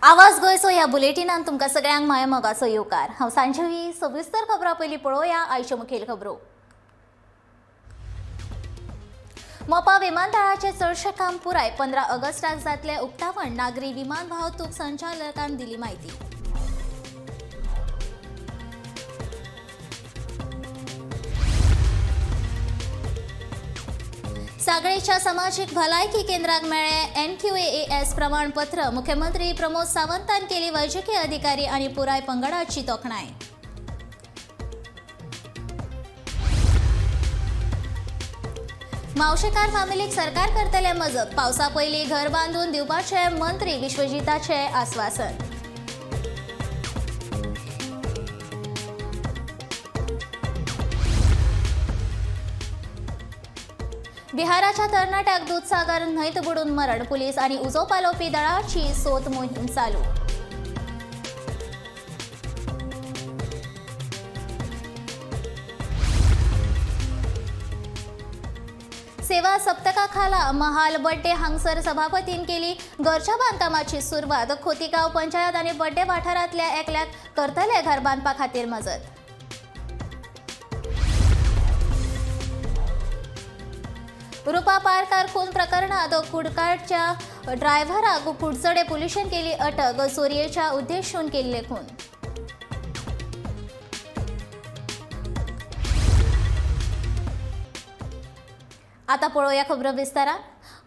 आवाज गोयचो ह्या बुलेटिनान तुमकां सगळ्यांक माय मोगाचो येवकार। हांव सांजवी सविस्तर खबरां पयलीं पळोवया आयच्यो मुखेल खबरो। मोपा विमानतळाचे चडशें काम पुराय 15 ऑगस्टाक जातले उक्तावण नागरी विमान वाहतूक संचालकान दिली माहिती। सागळेच्या सामाजिक भलायकी केंद्राक मेळ्ळे NQAS प्रमाणपत्र। मुख्यमंत्री प्रमोद सावंतान केली वैजकी अधिकारी आनी पुराय पंगडाची तोखणाय। मावशेकार फामिलीक सरकार करतले मजत। पावसा पयलीं घर बांदून दिवपाचे मंत्री विश्वजिताचे आस्वासन। बिहाराच्या तरणाट्याक दूधसागर न्हंयत बुडून मरण। पुलीस आनी उजो पालोवपी दळाची सोद मोहीम चालू। सेवा सप्तका खाला महाल बड्डे हांगसर सभापतीन केली घरच्या बांदकामाची सुरवात। खोतीगांव पंचायत आनी बड्डे वाठारांतल्या एकल्याक करतले घर बांदपा खातीर मजत। रुपा पारकार खून प्रकरणात कुडकाडच्या ड्रायव्हराक कुडचडे पुलिशेन केली अटक। चोरयेच्या उद्देशून केल्ले खून। आता पळोवया खबरो विस्तारान।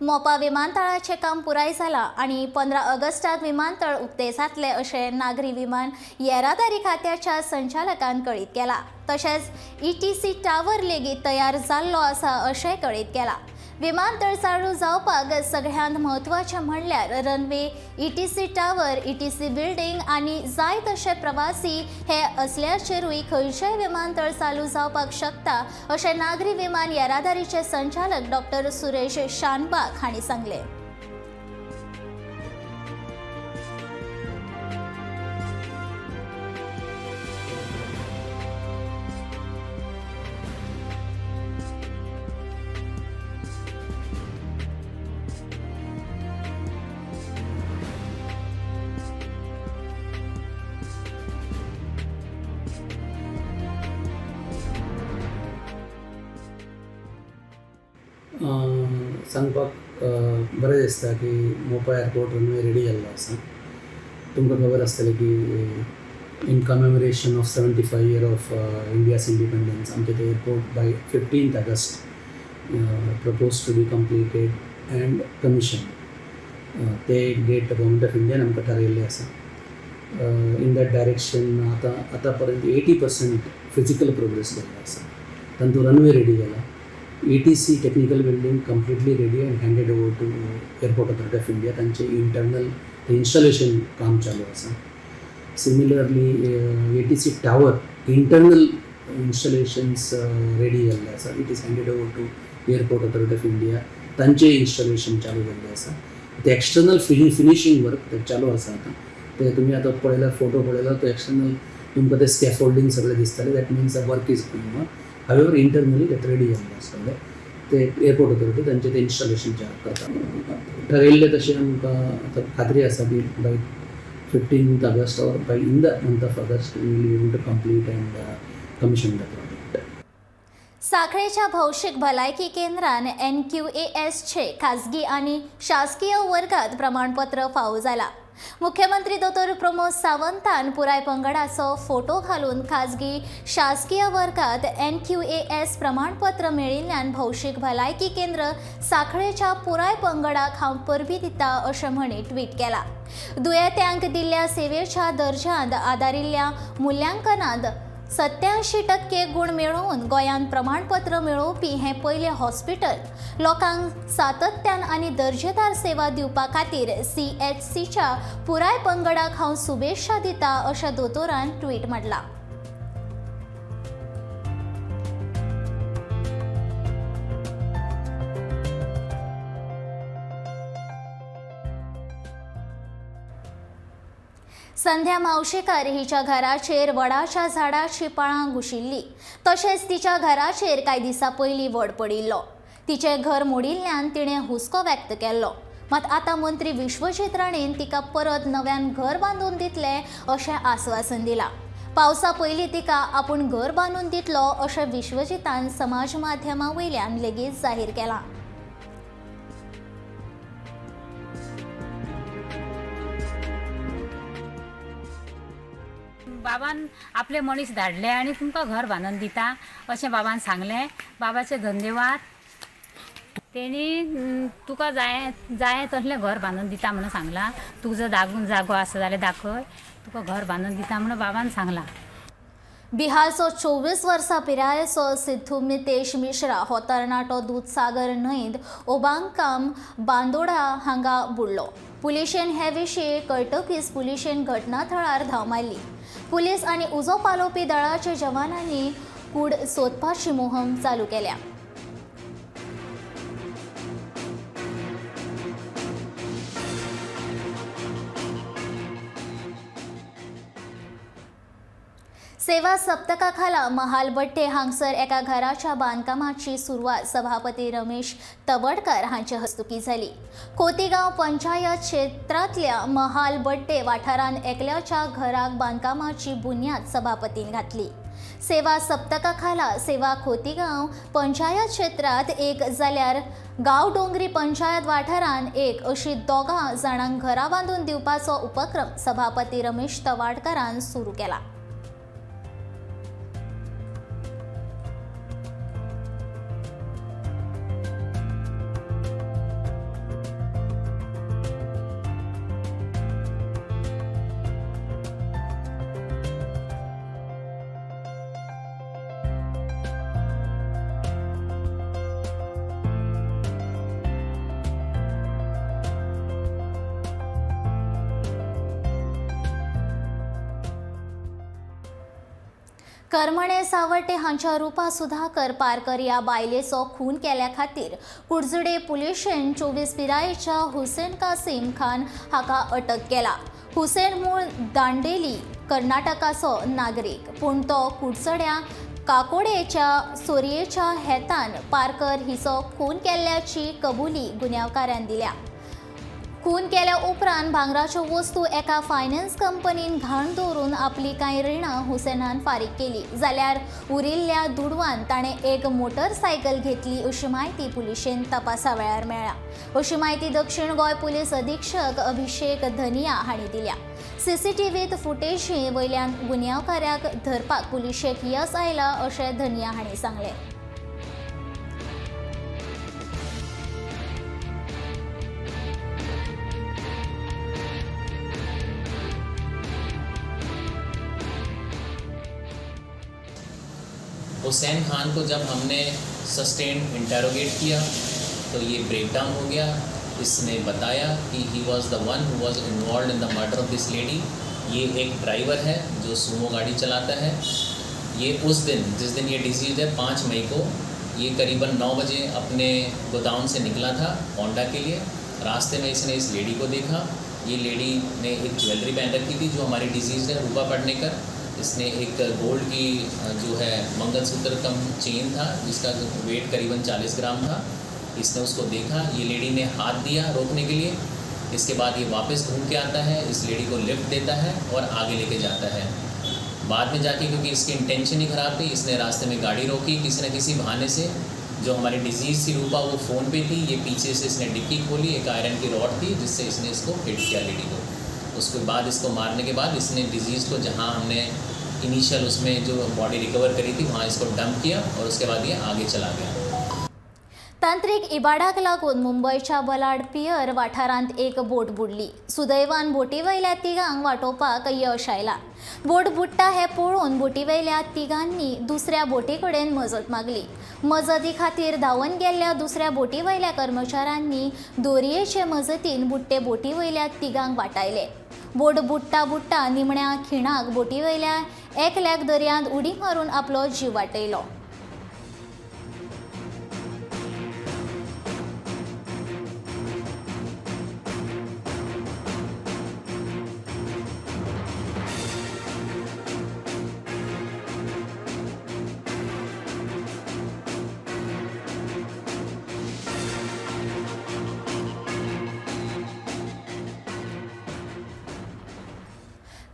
मोपा विमानतळाचे काम पुराय जाला आनी 15 ऑगस्टाक विमानतळ उक्ते जातले अशें नागरी विमान येरादारी खात्याच्या संचालकान कळीत केला। तशेंच ETC टावर लेगीत तयार जाल्लो आसा अशेंय कळीत केला। विमानतळ चालू जावपाक सगळ्यांत म्हत्वाचें म्हणल्यार runway, ETC tower, ETC building आनी जाय तशे प्रवासी हे असल्याचेरूय खंयचेय विमानतळ चालू जावपाक शकता अशें नागरी विमान येरादारीचे संचालक डॉ. सुरेश शानबाग हांणी सांगले। सांगपाक बरें दिसता की मोपा एअरपोर्ट रनवे रेडी जाल्लो आसा। तुमकां खबर आसतलें की in commemoration of 75 years of India's independence आमचे ते airport by 15th August propose to be completed and commission. ते डेट गव्हर्मेंट ऑफ इंडियान आमकां थारायल्ले आसा। इन दॅट डायरेक्शन आतां पर्यंत 80% फिजिकल प्रोग्रेस जाल्लो आसा। तातूंत रनवे रेडी जाला। ETC technical building completely ready and handed over to airport authority of India. तांचे इंटरनल इन्स्टॉलेशन काम चालू आसा। Similarly ETC tower internal installations ready जाल्ले आसा। It is handed over to airport authority of India. तांचे installation चालू जाल्लें आसा। ते एक्सटर्नल फिनिशिंग वर्क ते चालू आसा। आतां ते तुमी आतां पळयल्यार फोटो पळयल्यार तो एक्सटर्नल तुमकां ते स्कॅफोल्डिंग सगळें दिसतलें। That means the work is going on. However internally ते रेडी जाल्ले आसतले। ते एअरपोर्ट अथॉरिटी तांचे ते इन्स्टॉलेशन करता। ठरयल्ले तशें आमकां आतां खात्री आसा की by 15th August or by in the month of August we will be able to complete and commission the project. साखळेच्या भौशीक भलायकी केंद्रान NQAS चे खाजगी आनी शासकीय वर्गात प्रमाणपत्र फावो जाला। मुख्यमंत्री डॉ. प्रमोद सावंतान पुराय पंगडाचो फोटो घालून खाजगी शासकीय वर्गात NQAS प्रमाणपत्र मेळिल्ल्यान भौशीक भलायकी केंद्र साखळेच्या पुराय पंगडाक हांव परबी दिता अशें म्हणी ट्वीट केला। दुयेंत्यांक दिल्ल्या सेवेच्या दर्ज्यांत आदारिल्ल्या मुल्यांकनांत 87% गुण मेळोवन गोंयांत प्रमाणपत्र मेळोवपी हें पयलें हॉस्पिटल। लोकांक सातत्यान आनी दर्जेदार सेवा दिवपा खातीर CHCच्या पुराय पंगडाक हांव शुभेच्छा दिता अशें दोतोरान ट्वीट मारला। संध्या मावशेकार हिच्या घराचेर वडाच्या झाडाची पाळां घुशिल्ली। तशेंच तिच्या घराचेर कांय दिसा पयलीं वड पडिल्लो। तिचें घर मोडिल्ल्यान तिणें हुस्को व्यक्त केल्लो। मात आतां मंत्री विश्वजीत राणेन तिका परत नव्यान घर बांदून दितले अशें आश्वासन दिलां. पावसा पयलीं तिका आपूण घर बांदून दितलो अशें विश्वजितान समाज माध्यमां वयल्यान लेगीत जाहीर केलां. बाबान आपले मनीस धाडले आणि तुमकां घर बांदून दिता अशें बाबान सांगलें. बाबाचे धन्यवाद. तेणी तुका जाय तसलें घर बांदून दिता म्हणून सांगलां. तुजो जागो आसा जाल्यार दाखय, तुका घर बांदून दिता म्हणून बाबान सांगलां. बिहारचो 24 वर्सां पिरायेचो सिद्धू मितेश मिश्रा हो तरणाटो दूधसागर न्हंयत ओबांगकाम बांदोडा हांगा बुडलो. पुलिशेन हे विशीं कळटकीच पुलिशेन घटनाथळार धांव मारली. पुलीस आनी उजो पालोवपी दळाच्या जवानांनी कूड सोदपाची मोहीम चालू केल्या. सेवा सप्तका खाला महालबट्टे हांगसर एका घराच्या बांदकामाची सुरवात सभापती रमेश तवडकर हांचे हस्तुकी जाली. खोतीगांव पंचायत क्षेत्रांतल्या महालबट्टे वाठारांत एकल्याच्या घराक बांदकामाची बुन्याद सभापतीन घातली. सेवा सप्तका खाला सेवा खोतीगांव पंचायत क्षेत्रांत एक जाल्यार गांव डोंगरी पंचायत वाठारांत एक अशी दोगां जाणांक घरां बांदून दिवपाचो उपक्रम सभापती रमेश तवाडकरान सुरू केला. करमणे सावटे हांच्या रुपा सुधाकर पारकर ह्या बायलेचो खून केल्या खातीर कुडचडे पुलिशेन 24 पिरायेच्या हुसेन कासिम खान हाका अटक केला. हुसेन मूळ दांडेली कर्नाटकाचो नागरीक, पूण तो कुडचड्या काकोडेच्या सोरयेच्या हेतान पारकर हिचो खून केल्ल्याची कबुली गुन्यांवकारान दिल्या. खून केल्या उपरांत भांगराच्यो वस्तू एका फायनान्स कंपनीन घाण दवरून आपली कांय रिणां हुसेनान फारीक केली, जाल्यार उरिल्ल्या दुडवान ताणें एक मोटरसायकल घेतली अशी म्हायती पुलिशेन तपासा वेळार मेळ्ळ्या. अशी म्हायती दक्षिण गोंय पुलीस अधीक्षक अभिषेक धनिया हांणी दिल्या. सीसीटीव्हीत फुटेजी वयल्यान गुन्यांवकाराक धरपाक पुलिशेक येस आयला अशें धनिया हांणी सांगलें. हुसैन खान को जब हमने सस्टेन्ड इंटेरोगेट किया तो ये ब्रेक डाउन हो गया. इसने बताया कि ही वाज द वन हु वाज involve in the murder of this lady. ये एक ड्राइवर है जो सुमो गाड़ी चलाता है. ये उस दिन जिस दिन ये डिजीज है 5 मई को ये करीबन 9 बजे अपने गोदाउन से निकला था होंडा के लिए. रास्ते में इसने इस लेडी को देखा. ये लेडी ने एक ज्वेलरी पहन रखी थी जो हमारी डिजीज है रूपा पड़नेकर. इसने एक गोल्ड की जो है मंगलसूत्र कम चेन था जिसका वेट करीबन 40 ग्राम था. इसने उसको देखा. ये लेडी ने हाथ दिया रोकने के लिए. इसके बाद ये वापस घूम के आता है, इस लेडी को लिफ्ट देता है और आगे लेके जाता है. बाद में जाके क्योंकि इसकी इंटेंशन ही ख़राब थी, इसने रास्ते में गाड़ी रोकी किसी न किसी बहाने से. जो हमारी डिजीज़ थी रूपा वो फ़ोन पे थी. ये पीछे से इसने डिक्की खोली, एक आयरन की रॉड थी जिससे इसने इसको हिट किया लेडी को. उसके बाद इसको मारने के बाद इसने डिजीज़ को जहाँ हमने इनिशियल उसमें जो बॉडी रिकवर करी थी वहाँ इसको डंप किया और उसके बाद ये आगे चला गया. तांत्रिक इबाडाक लागून मुंबयच्या बलाड पियर वाठारांत एक बोट बुडली. सुदैवान बोटीवयल्या तिगांक वाटोवपाक यश आयला. बोट बुडटा हें पळोवन बोटीवयल्या तिगांनी दुसऱ्या बोटी कडेन मजत मागली. मजती खातीर धांवन गेल्ल्या दुसऱ्या बोटीवयल्या कर्मचाऱ्यांनी दोरयेचे मजतीन बुडटे बोटीवयल्या तिगांक वाटायले. बोट बुडटा बुडटा निमण्या खिणाक बोटीवयल्या एकल्याक दर्यांत उडी मारून आपलो जीव वाटयलो.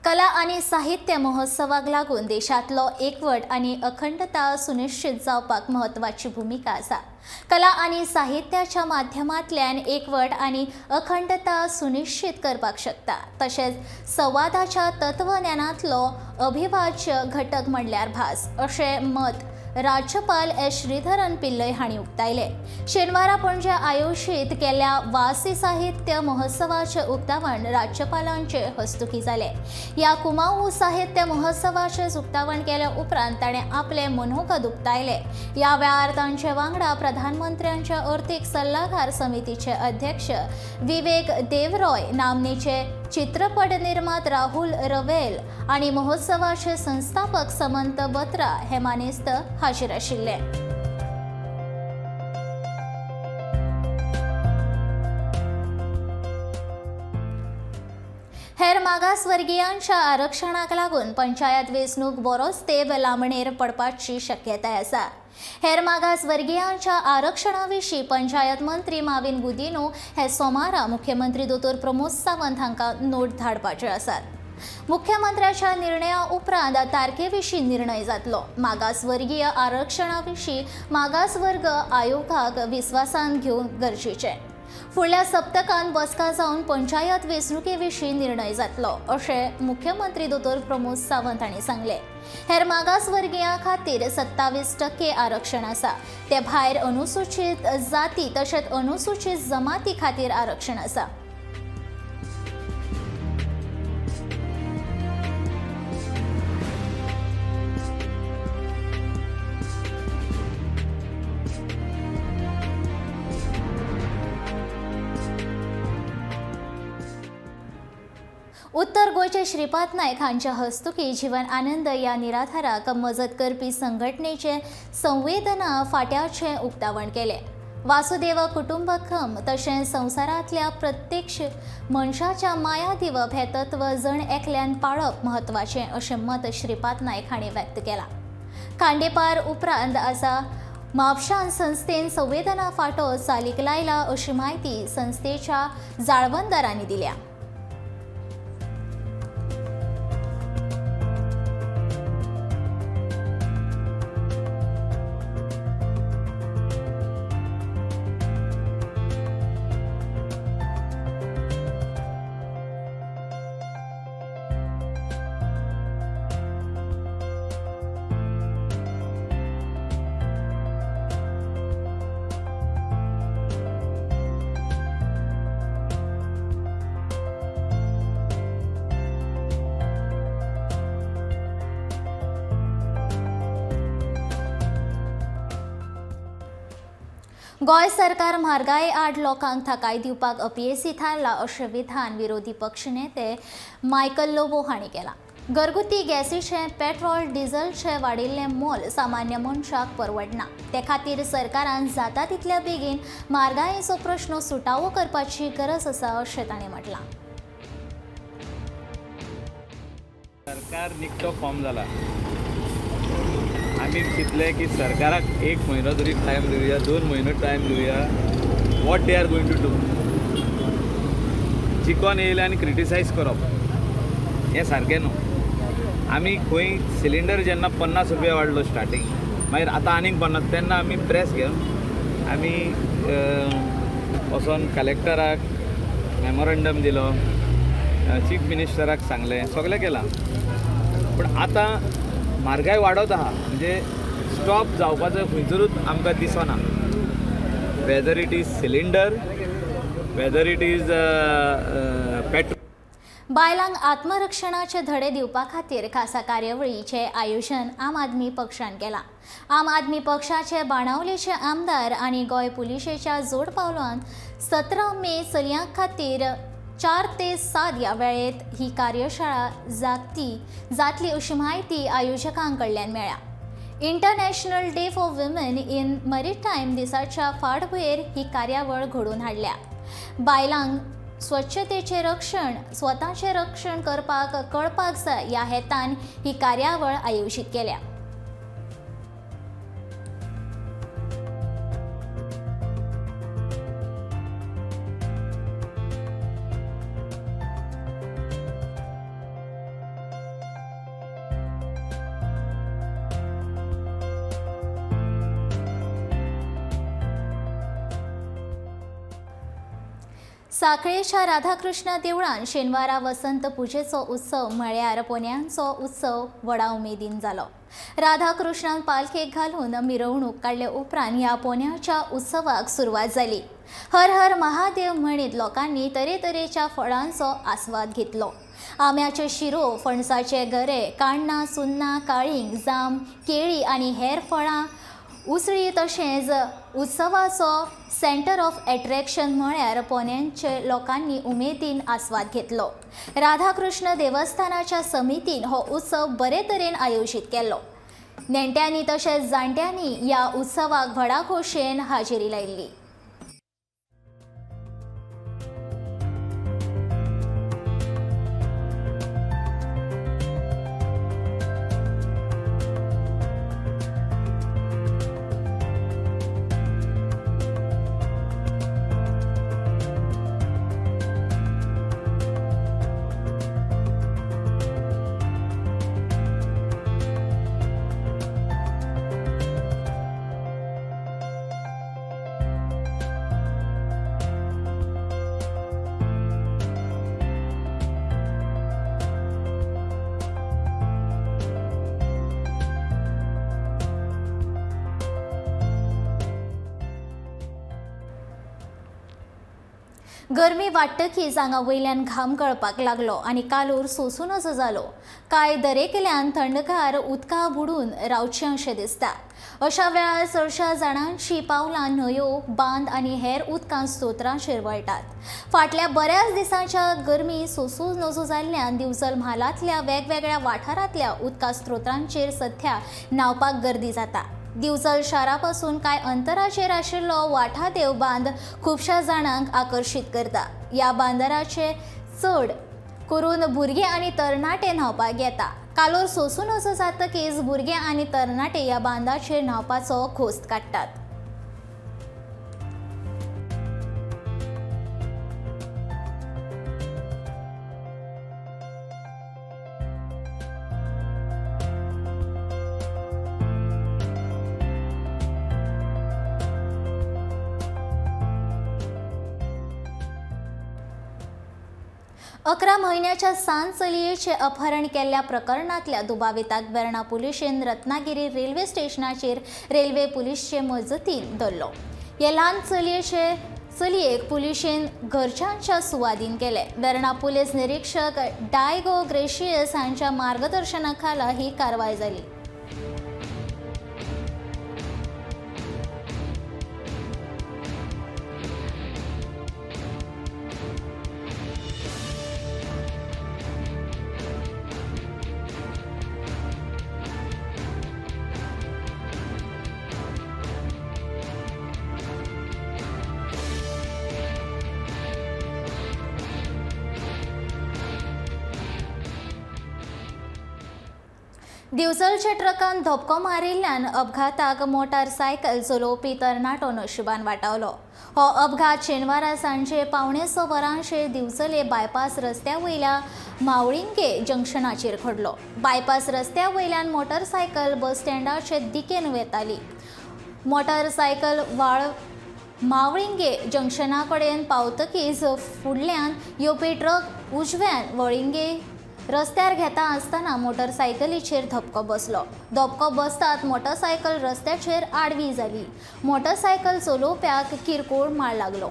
कला आणि साहित्य महोत्सवाक लागून देशातलो एकवट आणि अखंडता सुनिश्चित जावपाक महत्वाची भूमिका आसा. कला आणि साहित्याच्या माध्यमांतल्यान एकवट आणि अखंडता सुनिश्चित करपाक शकता. तशेंच संवादाच्या तत्वज्ञानांतलो अभिवाज्य घटक म्हणल्यार भास अशें मत राज्यपाल एस श्रीधरन पिल्लय हांणी उक्तायले. शेनवारा पणजे आयोजीत केल्ल्या वासी साहित्य महोत्सवाचे उक्तावण राज्यपालांचे हस्तुकी जाले. ह्या कुमाऊ साहित्य महोत्सवाचे उक्तावण केल्या उपरांत ताणें आपले मनोगत उक्तायले. ह्या वेळार तांचे वांगडा प्रधानमंत्र्यांच्या अर्थीक सल्लागार समितीचे अध्यक्ष विवेक देवरॉय, नामनेचे चित्रपट निर्मात राहुल रवेल आणि महोत्सवाचे संस्थापक समंत बत्रा हे मानेस्त हाजीर आशिल्ले. हेर मागासवर्गीयांच्या आरक्षणाक लागून पंचायत वेंचणूक बरोच तेंप लांबणेर पडपाची शक्यताय आसा. हेर मागासवर्गीयांच्या आरक्षणा पंचायत मंत्री माविन गुदिन्हो हे सोमारा मुख्यमंत्री दोतोर प्रमोद सावंत हांकां नोट धाडपाचे आसात. मुख्यमंत्र्याच्या निर्णया उपरांत तारखेविशीं निर्णय जातलो. मागासवर्गीय आरक्षणा मागासवर्ग आयोगाक विस्वासान घेवंक गरजेचें. फुडल्या सप्तकांत बसका जावन पंचायत वेंचणुके निर्णय जातलो अशें मुख्यमंत्री दोतोर प्रमोद सावंत हांणी सांगले. हेर मागासवर्गीयां खातीर 27% आरक्षण आसा. ते भायर अनुसूचित जाती तशेंच अनुसूचित जमाती खातीर आरक्षण आसा. उत्तर गोंयचे श्रीपाद नायक हांच्या हस्तुकी जीवन आनंद ह्या निराधाराक मजत करपी संघटनेचे संवेदना फाट्याचे उक्तावण केले. वासुदेव कुटुंबकम तशेंच संवसारांतल्या प्रत्येक मनशाच्या माया दिवप हे तत्व जण एकल्यान पाळप म्हत्वाचें अशें मत श्रीपाद नायक हांणी व्यक्त केलां. खांडेपार उपरांत आसा म्हापशां संस्थेन संवेदना फाटो चालीक लायला अशी माहिती संस्थेच्या जाळवणदारांनी दिल्या. गोंय सरकार म्हारगाये आड लोकांक थाकाय दिवपाक अपेसी थारला अशें विधान विरोधी पक्षनेते मायकल लोबो हांणी केलां. घरगुती गॅसीचें पेट्रोल डिझेलचें वाडिल्लें मोल सामान्य मनशाक परवडना. ते खातीर सरकारान जाता तितल्या बेगीन म्हारगायेचो प्रश्न सुटावो करपाची गरज आसा अशें ताणें म्हटलां. सरकार निकटो फॉर्म जाला. आमी चिंतले की सरकाराक 1 म्हयनो तरी टायम दिवया, 2 म्हयनो टायम दिवया. What they are going to do. चिकोन येयले आनी क्रिटिसायज करप हें सारकें न्हू. आमी खंय सिलिंडर जेन्ना 50 रुपया वाडलो स्टार्टींग, मागीर आतां आनीक 50, तेन्ना आमी प्रेस घेवन आमी वचोन कलेक्टराक मेमोरंडम दिलो, चीफ मिनिस्टराक सांगलें, सगळें केलां. पूण आतां म्हारगाय वाडत आहा, म्हणजे स्टॉप जावपाचो खंयसरूच आमकां दिसना. Whether it is cylinder, whether it is petrol. बायलांक आत्मरक्षणाचे धडे दिवपा खातीर खासा कार्यावळीचे आयोजन आम आदमी पक्षान केलां. आम आदमी पक्षाचे बाणावलेचे आमदार आनी गोंय पुलिशेच्या जोड पावलान 17 मे चलयां खातीर 4 ते 7 ह्या वेळेत ही कार्यशाळा जातली अशी माहिती आयोजकां कडल्यान मेळ्ळ्या. International day for women in maritime दिसाच्या फाटभुंयेर ही कार्यावळ घडोवन हाडल्या. बायलांक स्वच्छतेचे रक्षण, स्वताचे रक्षण करपाक कळपाक जाय ह्या हेतान ही कार्यावळ आयोजीत केल्या. साखळेच्या राधाकृष्ण देवळान शेनवारा वसंत पुजेचो उत्सव म्हळ्यार पोन्यांचो उत्सव व्हडा उमेदीन जालो. राधाकृष्णान पालखेक घालून मिरवणूक काडले उपरांत ह्या पोन्याच्या उत्सवाक सुरवात जाली. हर हर महादेव म्हणीत लोकांनी तरेतरेच्या फळांचो आस्वाद घेतलो. आंब्याचे शिरो, फणसाचे गरे, काण्णां, सुन्नां, काळींग, जाम, केळी आनी हेर फळां, उसळी तशेंच उत्सवाचो सेंटर ऑफ एट्रॅक्शन म्हळ्यार पोन्यांचे लोकांनी उमेदीन आस्वाद घेतलो. राधाकृष्ण देवस्थानाच्या समितीन हो उत्सव बरे तरेन आयोजीत केल्लो. नेण्ट्यांनी तशेंच जाणट्यांनी ह्या उत्सवाक व्हडा खोशयेन हाजेरी लायिल्ली. गरमी वाडटकीच आंगा वयल्यान घाम गळपाक लागलो आनी कालूर सोंसूनच जालो. कांय दरेकल्यान थंडगार उदका बुडून रावचें अशें दिसता. अशा वेळार चडशा जाणांची पावलां न्हंयो, बांद आनी हेर उदकां स्तोत्रांचेर वळटात. फाटल्या बऱ्याच दिसांच्या गरमी सोंसूं नजो जाल्ल्यान दिवचल म्हालांतल्या वेगवेगळ्या वाठारांतल्या उदका स्तोत्रांचेर सध्या न्हावपाक गर्दी जाता. दिवचल शारापासून कांय अंतराचेर आशिल्लो वाठादेव बांद खुबश्या जाणांक आकर्शीत करता. ह्या बांदाराचे चड करून भुरगे आनी तरणाटे न्हावपाक येता. कालोर सोंसून असो जातकीच भुरगे आनी तरणाटे ह्या बांदाचेर न्हावपाचो खोस्त काडटात. अकरा म्हयन्याच्या सावन चलयेचें अपहरण केल्ल्या प्रकरणांतल्या दुबाविताक वेर्णा पुलिशेन रत्नागिरी रेल्वे स्टेशनाचेर रेल्वे पुलीसचे मजतीन धरलो. हे ल्हान चलयेक पुलिशेन घरच्यांच्या सुवादीन केले. वेर्णा पुलीस निरीक्षक डायगो ग्रेशियस हांच्या मार्गदर्शना खाला ही कारवाय जाली. दिवचलच्या ट्रकान धपको मारिल्ल्यान अपघाताक मोटारसायकल चलोवपी तरणाटो नशिबान वाटावलो. हो अपघात शेनवारा सांजे 5:15 वरांचेर दिवचले बायपास रस्त्या वयल्या मावळिंगे जंक्शनाचेर घडलो. बायपास रस्त्या वयल्यान मोटारसायकल बस स्टँडाचे दिकेन वेताली. मोटारसायकल मावळिंगे जंक्शना कडेन पावतकीच फुडल्यान येवपी ट्रक उजव्यान वळिंगे रस्त्यार घेता आसतना मोटारसायकलीचेर धपको बसलो. धपको बसतात मोटारसायकल रस्त्याचेर आडवी जाली. मोटारसायकल चलोवप्याक किरकोळ मार लागलो.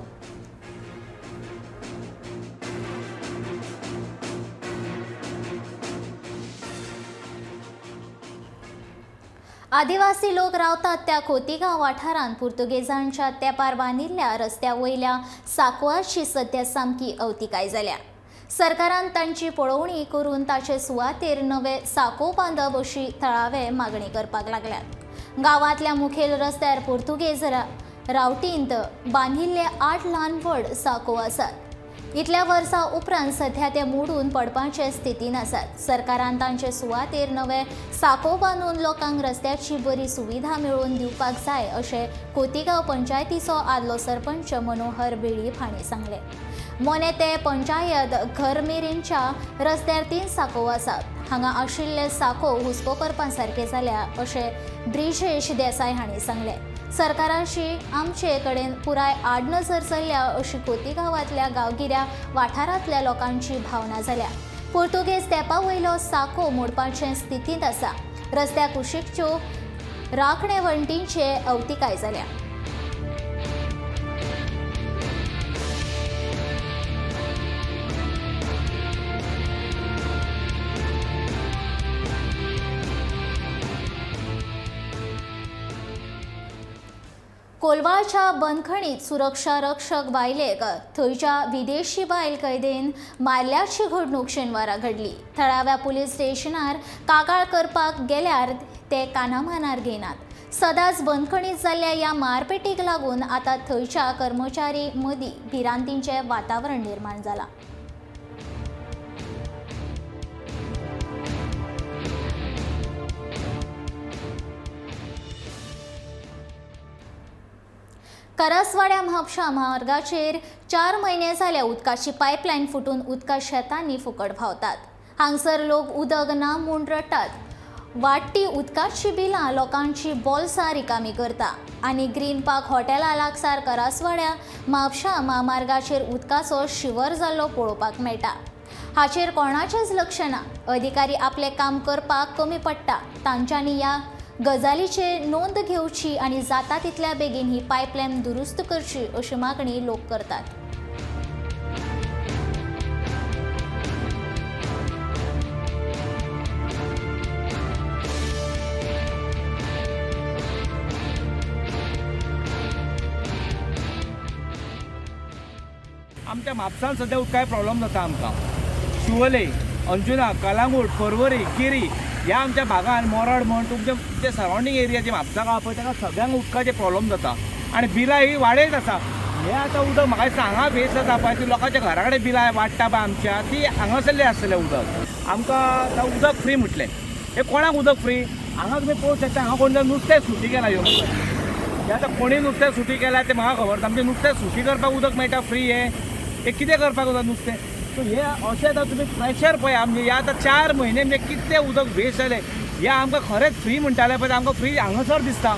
आदिवासी लोक रावतात त्या खोतीगांव वाठारांत पुर्तुगेजांच्या तेंपार बांदिल्ल्या रस्त्या वयल्या साकवाची सध्या सामकी अवतिकाय जाल्या. सरकारान तांची पळोवणी करून ताचे सुवातेर नवे साको बांदप अशी थळावे मागणी करपाक लागल्यात. गांवांतल्या मुखेल रस्त्यार पुर्तुगेज रावटींत बांदिल्ले 8 ल्हान व्हड साको आसात. इतल्या वर्सां उपरांत सध्या ते मोडून पडपाचे स्थितीन आसात. सरकारान तांचे सुवातेर नवे साको बांदून लोकांक रस्त्याची बरी सुविधा मेळोवन दिवपाक जाय अशें खोतीगांव पंचायतीचो आदलो सरपंच मनोहर बेळीप हांणी सांगलें. मोने ते पंचायत घरमेरेनच्या रस्त्यार 3 साको आसात. हांगा आशिल्ले साको हुस्को करपा सारके जाल्या अशें ब्रिजेश देसाय हांणी सांगलें. सरकाराशी आमचे कडेन पुराय आडनजर चल्ल्या अशी खोती गांवांतल्या गांवगिऱ्या वाठारांतल्या लोकांची भावना जाल्या. पुर्तुगेज तेंपा वयलो साको मोडपाचे स्थितींत आसा. रस्त्या कुशीकच्यो राखणे वणटींचे अवतिकाय जाल्या. कोलवाच्या बंदखणीत सुरक्षा रक्षक बायलेक थंयच्या विदेशी बायल कैदेन मारल्याची घडणूक शेनवारा घडली. थळाव्या पुलीस स्टेशनार कागाळ करपाक गेल्यार ते कानामानार घेनात. सदांच बंदखणीत जाल्ल्या ह्या मारपेटीक लागून आतां थंयच्या कर्मचारी मदीं भिरांतीचें वातावरण निर्माण जालां. करसवाड्या म्हापशा मार्गाचेर 4 म्हयने जाले उदकाची पायपलायन फुटून उदका शेतांनी फुकट व्हांवतात. हांगसर लोक उदक ना म्हूण रडटात. वाडटी उदकाची बिलां लोकांची बोल्सां रिकामी करता आनी ग्रीन पार्क हॉटेला लागसार करसवाड्या म्हापशा महामार्गाचेर उदकाचो शिवर जाल्लो पळोवपाक मेळटा. हाचेर कोणाचेंच लक्ष ना. अधिकारी आपलें काम करपाक कमी पडटा. तांच्यांनी ह्या गजालीचे नोंद घेवची आनी जाता तितल्या बेगीन ही पायपलायन दुरुस्त करची अशी मागणी लोक करतात. आमच्या म्हापसान सध्या काय प्रॉब्लेम जाता आमकां. शिवोले, अंजुना, कलांगूट, पर्वरी, केरी ह्या आमच्या भागान मोराड म्हण तुमचे सरावंडींग एरिया जे म्हापसा गांव पळय ताका सगळ्यांक उदकाचे प्रॉब्लेम जाता आनी बिलां ही वाडयत आसा. हे आतां उदक म्हाका दिसता हांगा बेस जाता पळय ती लोकांच्या घरा कडेन बिलां वाडटा पळय आमच्या ती हांगासरलें आसतलें उदक. आमकां आतां उदक फ्री म्हटलें. हे कोणाक उदक फ्री? हांगा तुमी पळोवंक शकता हांगा कोण नुस्तें सुटी केला ह्यो. हे आतां कोणी नुस्तें सुटी केला तें म्हाका खबर ना. आमचें नुस्तें सुटी करपाक उदक मेळटा फ्री. हे कितें करपाक उदक नुस्तें? सो हे अशें आतां तुमी प्रेशर पळय आमचे हे आतां 4 म्हयने म्हणजे कितलें उदक वेस्ट जालें. हे आमकां खरेंच फ्री म्हणटाले पळय आमकां फ्री हांगासर दिसता.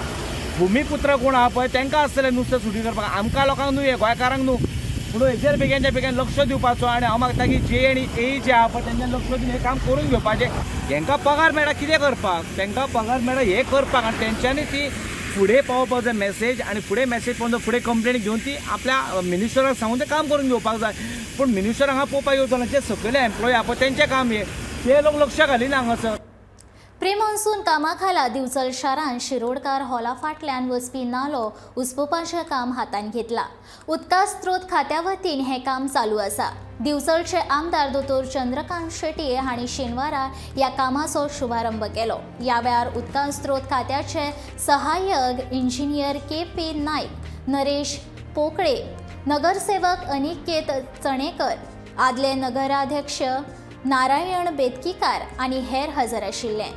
भुमिपुत्र कोण आहा पळय तांकां आसतलें नुस्तें सुटी करपाक. आमकां लोकांक न्हू हे गोंयकारांक न्हू. म्हणून हेचेर बेगीनच्या बेगीन लक्ष दिवपाचो आनी हांव मागता की जे आनी ए जे आहा पळय तेंच्यान लक्ष दिवन हें काम करून घेवपाचें. हांकां पगार मेळटा कितें करपाक. तांकां पगार मेळटा हें करपाक आनी तेंच्यांनी ती फुडें पावोवपाक जाय मॅसेज आनी फुडें मॅसेज पावन फुडें कंप्लेंट घेवन ती आपल्या मिनिस्टराक सांगून तें काम करून घेवपाक जाय. पूण मिनिस्टर हांगा पळोवपाक येवचो ना. जे सकयले एम्प्लॉय आहा पळय तेंचें काम हे ते लोक लक्ष घालिना हांगासर. प्री मॉन्सून कामा खाला दिवचल शारांत शिरोडकार हॉला फाटल्यान वचपी नालो उसपुपाचें काम हातांत घेतला. उदका स्त्रोत खात्या वतीन हें काम चालू आसा. दिवचलचे आमदार दोतोर चंद्रकांत शेटये हांणी शेनवारा ह्या कामाचो शुभारंभ केलो. ह्या वेळार उदका स्त्रोत खात्याचे सहाय्यक इंजिनियर के.पी. नायक, नरेश पोकळे, नगरसेवक अनिकेत चणेकर, आदले नगराध्यक्ष नारायण बेतकीकार आनी हेर हजर आशिल्ले.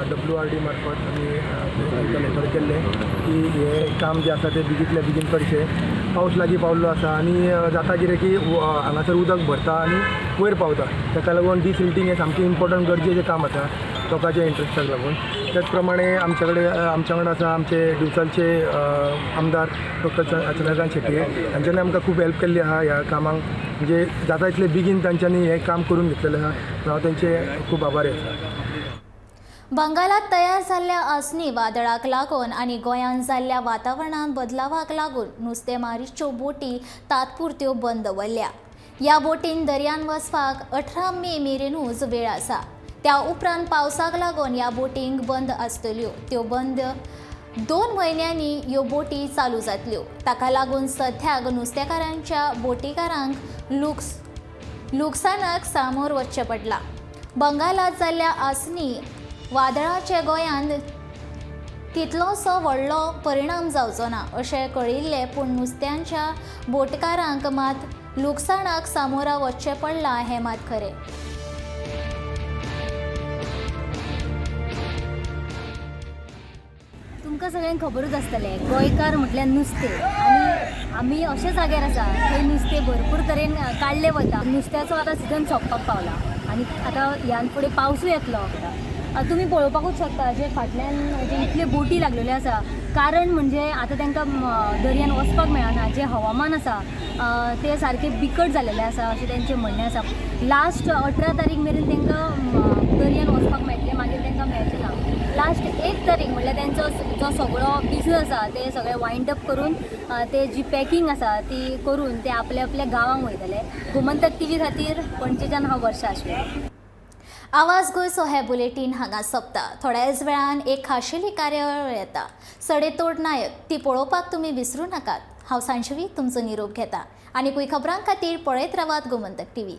WRD मार्फत आमी लेटर केल्ले की हे काम जे आसा ते बेगींतल्या बेगीन करचें. पावस लागीं पावल्लो आसा आनी जाता कितें की हांगासर उदक भरता आनी वयर पावता. ताका लागून डिसिल्टिंग हें सामकें इम्पॉर्टंट गरजेचें काम आसा लोकांच्या इंट्रस्टाक लागून. त्याच प्रमाणे आमच्या कडेन आसा आमचे दिवचलचे आमदार डॉक्टर चंद्रकांत शेटये. हांच्यांनी आमकां खूब हेल्प केल्ली आहा ह्या कामाक. म्हणजे जाता तितले बेगीन तांच्यांनी हें काम करून घेतलेलें आहा. हांव तांचे खूब आभारी आसा. बंगालात तयार जाल्ल्या आसनी वादळाक लागून आनी गोंयांत जाल्ल्या वातावरणांत बदलावाक लागून नुस्तेमारीच्यो बोटी तात्पुरत्यो बंद दवरल्या. ह्या बोटीन दर्यान वचपाक 18 मे मेरेनूच वेळ आसा. त्या उपरांत पावसाक लागून ह्या बोटींक बंद आसतल्यो. त्यो बंद 2 म्हयन्यांनी ह्यो बोटी चालू जातल्यो. ताका लागून सध्याक नुस्तेकारांच्या बोटीकारांक लुकसानाक सामोर वचचें पडलां. बंगालात जाल्ल्या आसनी वादळाचे गोंयांत तितलोसो व्हडलो परिणाम जावचो ना अशें कळिल्लें. पूण नुस्त्यांच्या बोटकारांक मात लुकसाणाक सामोरा वचचें पडलां हें मात खरें. तुमकां सगळ्यांक खबरूच आसतलें गोंयकार म्हटल्यार नुस्तें आनी आमी अशे जाग्यार आसा थंय नुस्तें भरपूर तरेन काडलें वता. नुस्त्याचो आतां सिजन सोंपपाक पावला आनी आतां ह्यान फुडें पावसूय येतलो. तुमी पळोवपाकूच शकता जे फाटल्यान जे इतले बोटी लागलेले आसा कारण म्हणजे आतां तांकां दर्यान वचपाक मेळना जे हवामान आसा ते सारके बिकट जाल्लेले आसा अशें तेंचें म्हणणें आसा लास्ट 18 तारीख मेरेन तांकां दर्यान वचपाक मेळटलें मागीर तांकां मेळचें ना लास्ट 1 तारीख म्हणल्यार तेंचो जो सगळो बिझनस आसा ते सगळे वायंड अप करून ते जी पॅकींग आसा ती करून ते आपल्या आपल्या गांवांक वयतले गोमंतक TV खातीर पणजेच्यान हांव वर्षा आशिल्लें आवाज गोंयचो हे बुलेटीन हांगा सोंपता थोड्याच वेळान एक खाशेली कार्यावळ येता सडेतोड नायक ती पळोवपाक तुमी विसरूं नाकात हांव सांजवी तुमचो निरोप घेता आनी खबरां खातीर पळयत रावात गोमंतक TV